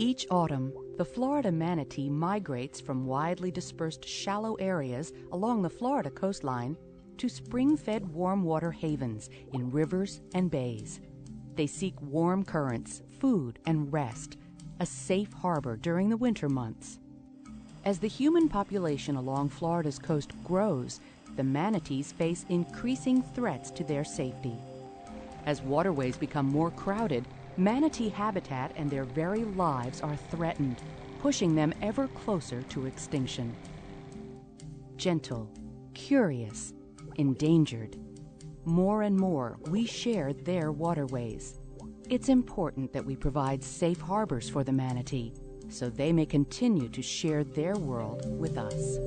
Each autumn, the Florida manatee migrates from widely dispersed shallow areas along the Florida coastline to spring-fed warm water havens in rivers and bays. They seek warm currents, food, and rest, a safe harbor during the winter months. As the human population along Florida's coast grows, the manatees face increasing threats to their safety. As waterways become more crowded, manatee habitat and their very lives are threatened, pushing them ever closer to extinction. Gentle, curious, endangered. More and more, we share their waterways. It's important that we provide safe harbors for the manatee so they may continue to share their world with us.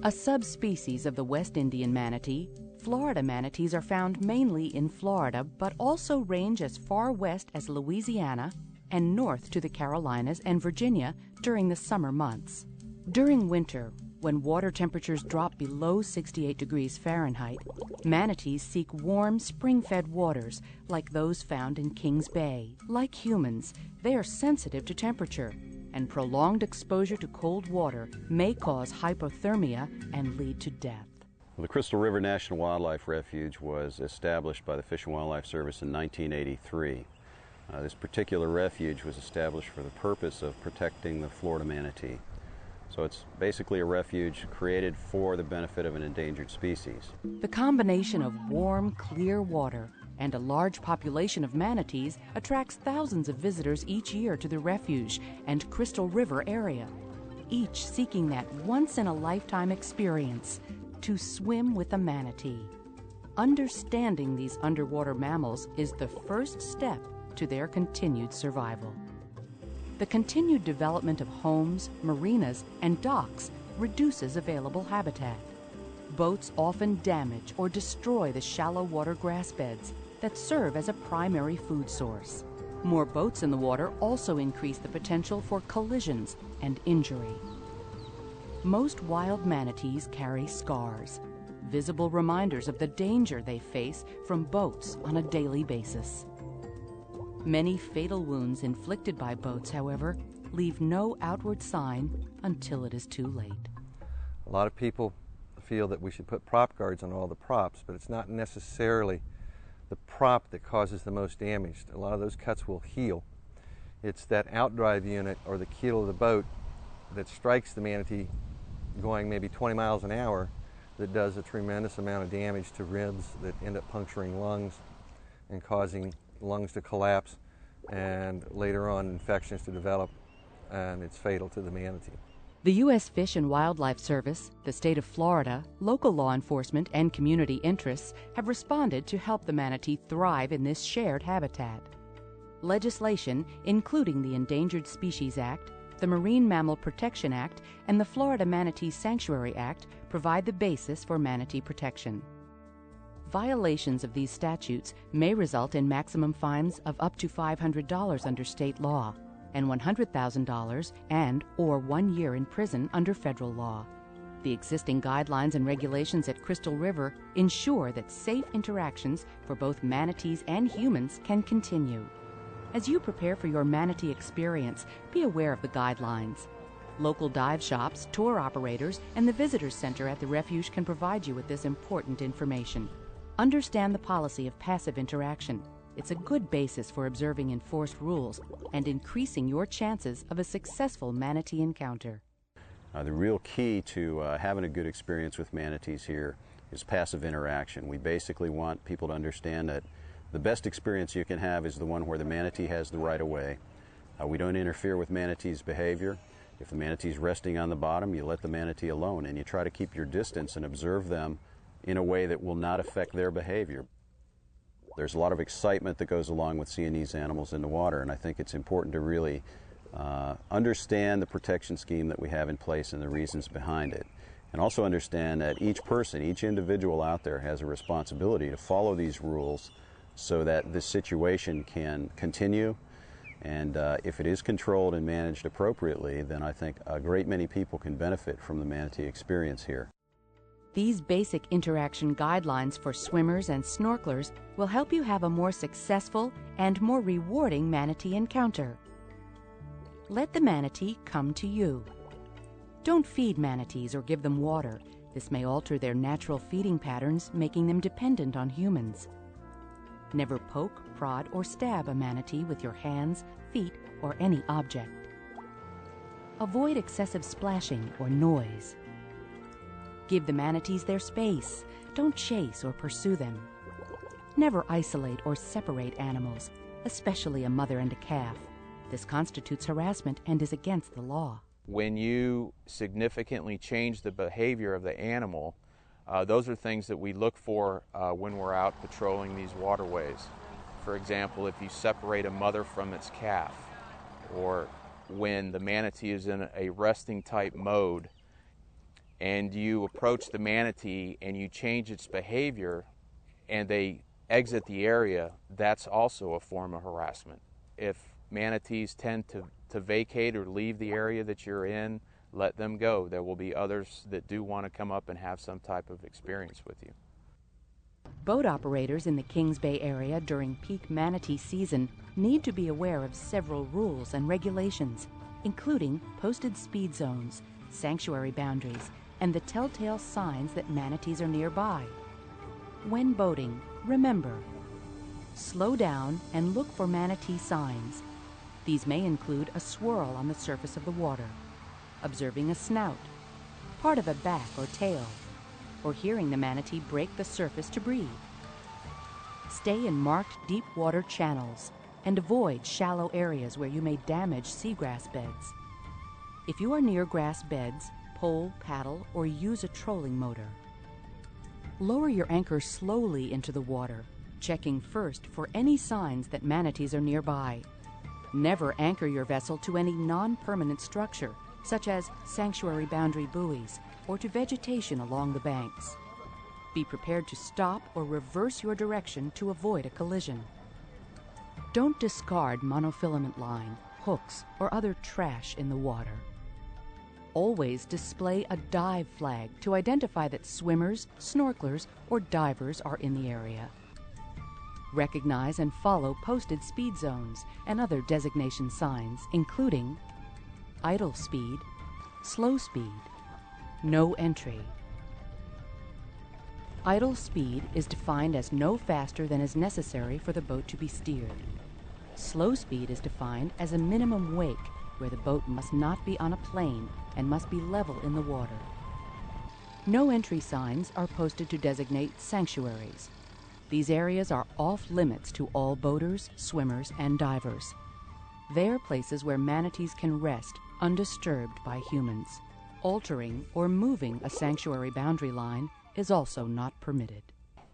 A subspecies of the West Indian manatee, Florida manatees are found mainly in Florida, but also range as far west as Louisiana and north to the Carolinas and Virginia during the summer months. During winter, when water temperatures drop below 68 degrees Fahrenheit, manatees seek warm, spring-fed waters like those found in Kings Bay. Like humans, they are sensitive to temperature, and prolonged exposure to cold water may cause hypothermia and lead to death. Well, the Crystal River National Wildlife Refuge was established by the Fish and Wildlife Service in 1983. This particular refuge was established for the purpose of protecting the Florida manatee. So it's basically a refuge created for the benefit of an endangered species. The combination of warm, clear water and a large population of manatees attracts thousands of visitors each year to the refuge and Crystal River area, each seeking that once-in-a-lifetime experience to swim with a manatee. Understanding these underwater mammals is the first step to their continued survival. The continued development of homes, marinas, and docks reduces available habitat. Boats often damage or destroy the shallow water grass beds that serve as a primary food source. More boats in the water also increase the potential for collisions and injury. Most wild manatees carry scars, visible reminders of the danger they face from boats on a daily basis. Many fatal wounds inflicted by boats, however, leave no outward sign until it is too late. A lot of people feel that we should put prop guards on all the props, but it's not necessarily the prop that causes the most damage. A lot of those cuts will heal. It's that outdrive unit or the keel of the boat that strikes the manatee going maybe 20 miles an hour that does a tremendous amount of damage to ribs that end up puncturing lungs and causing lungs to collapse and later on infections to develop, and it's fatal to the manatee. The U.S. Fish and Wildlife Service, the state of Florida, local law enforcement, and community interests have responded to help the manatee thrive in this shared habitat. Legislation, including the Endangered Species Act, the Marine Mammal Protection Act, and the Florida Manatee Sanctuary Act, provide the basis for manatee protection. Violations of these statutes may result in maximum fines of up to $500 under state law and $100,000 and/or 1 year in prison under federal law. The existing guidelines and regulations at Crystal River ensure that safe interactions for both manatees and humans can continue. As you prepare for your manatee experience, be aware of the guidelines. Local dive shops, tour operators, and the visitor center at the refuge can provide you with this important information. Understand the policy of passive interaction. It's a good basis for observing enforced rules and increasing your chances of a successful manatee encounter. The real key to having a good experience with manatees here is passive interaction. We basically want people to understand that the best experience you can have is the one where the manatee has the right of way. We don't interfere with manatee's behavior. If the manatee's resting on the bottom, you let the manatee alone and you try to keep your distance and observe them in a way that will not affect their behavior. There's a lot of excitement that goes along with seeing these animals in the water, and I think it's important to really understand the protection scheme that we have in place and the reasons behind it. And also understand that each person, each individual out there has a responsibility to follow these rules so that this situation can continue. And if it is controlled and managed appropriately, then I think a great many people can benefit from the manatee experience here. These basic interaction guidelines for swimmers and snorkelers will help you have a more successful and more rewarding manatee encounter. Let the manatee come to you. Don't feed manatees or give them water. This may alter their natural feeding patterns, making them dependent on humans. Never poke, prod, or stab a manatee with your hands, feet, or any object. Avoid excessive splashing or noise. Give the manatees their space. Don't chase or pursue them. Never isolate or separate animals, especially a mother and a calf. This constitutes harassment and is against the law. When you significantly change the behavior of the animal, those are things that we look for when we're out patrolling these waterways. For example, if you separate a mother from its calf, or when the manatee is in a resting type mode and you approach the manatee and you change its behavior and they exit the area, that's also a form of harassment. If manatees tend to vacate or leave the area that you're in, let them go. There will be others that do want to come up and have some type of experience with you. Boat operators in the Kings Bay area during peak manatee season need to be aware of several rules and regulations, including posted speed zones, sanctuary boundaries, and the telltale signs that manatees are nearby. When boating, remember, slow down and look for manatee signs. These may include a swirl on the surface of the water, observing a snout, part of a back or tail, or hearing the manatee break the surface to breathe. Stay in marked deep water channels and avoid shallow areas where you may damage seagrass beds. If you are near grass beds, pole, paddle, or use a trolling motor. Lower your anchor slowly into the water, checking first for any signs that manatees are nearby. Never anchor your vessel to any non-permanent structure, such as sanctuary boundary buoys, or to vegetation along the banks. Be prepared to stop or reverse your direction to avoid a collision. Don't discard monofilament line, hooks, or other trash in the water. Always display a dive flag to identify that swimmers, snorkelers, or divers are in the area. Recognize and follow posted speed zones and other designation signs, including idle speed, slow speed, no entry. Idle speed is defined as no faster than is necessary for the boat to be steered. Slow speed is defined as a minimum wake, where the boat must not be on a plane and must be level in the water. No entry signs are posted to designate sanctuaries. These areas are off limits to all boaters, swimmers, and divers. They are places where manatees can rest undisturbed by humans. Altering or moving a sanctuary boundary line is also not permitted.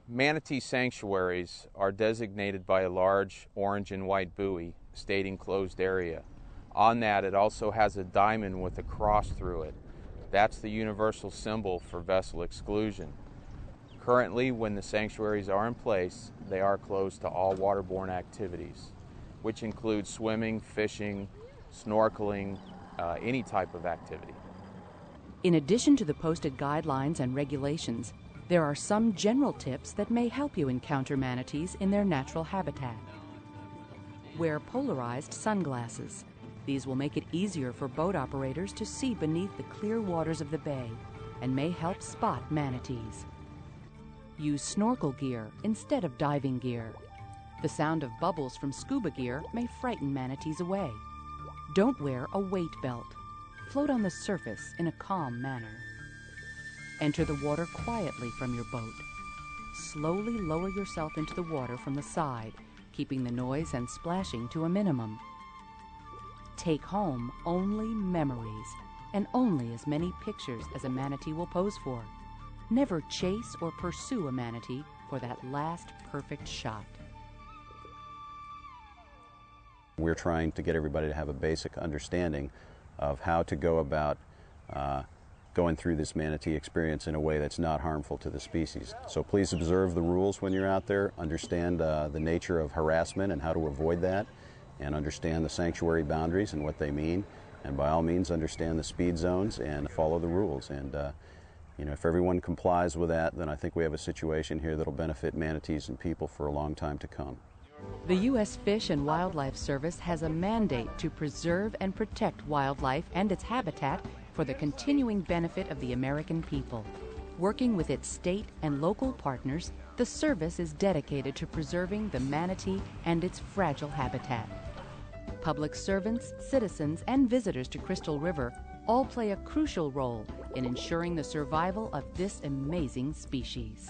Manatee sanctuaries are designated by a large orange and white buoy stating closed area. On that, it also has a diamond with a cross through it. That's the universal symbol for vessel exclusion. Currently, when the sanctuaries are in place, they are closed to all waterborne activities, which include swimming, fishing, snorkeling, any type of activity. In addition to the posted guidelines and regulations, there are some general tips that may help you encounter manatees in their natural habitat. Wear polarized sunglasses. These will make it easier for boat operators to see beneath the clear waters of the bay and may help spot manatees. Use snorkel gear instead of diving gear. The sound of bubbles from scuba gear may frighten manatees away. Don't wear a weight belt. Float on the surface in a calm manner. Enter the water quietly from your boat. Slowly lower yourself into the water from the side, keeping the noise and splashing to a minimum. Take home only memories and only as many pictures as a manatee will pose for. Never chase or pursue a manatee for that last perfect shot. We're trying to get everybody to have a basic understanding of how to go about going through this manatee experience in a way that's not harmful to the species. So please observe the rules when you're out there, understand the nature of harassment and how to avoid that, and understand the sanctuary boundaries and what they mean, and by all means understand the speed zones and follow the rules. And You know, if everyone complies with that, then I think we have a situation here that'll benefit manatees and people for a long time to come. The U.S. Fish and Wildlife Service has a mandate to preserve and protect wildlife and its habitat for the continuing benefit of the American people. Working with its state and local partners, the service is dedicated to preserving the manatee and its fragile habitat. Public servants, citizens, and visitors to Crystal River all play a crucial role in ensuring the survival of this amazing species.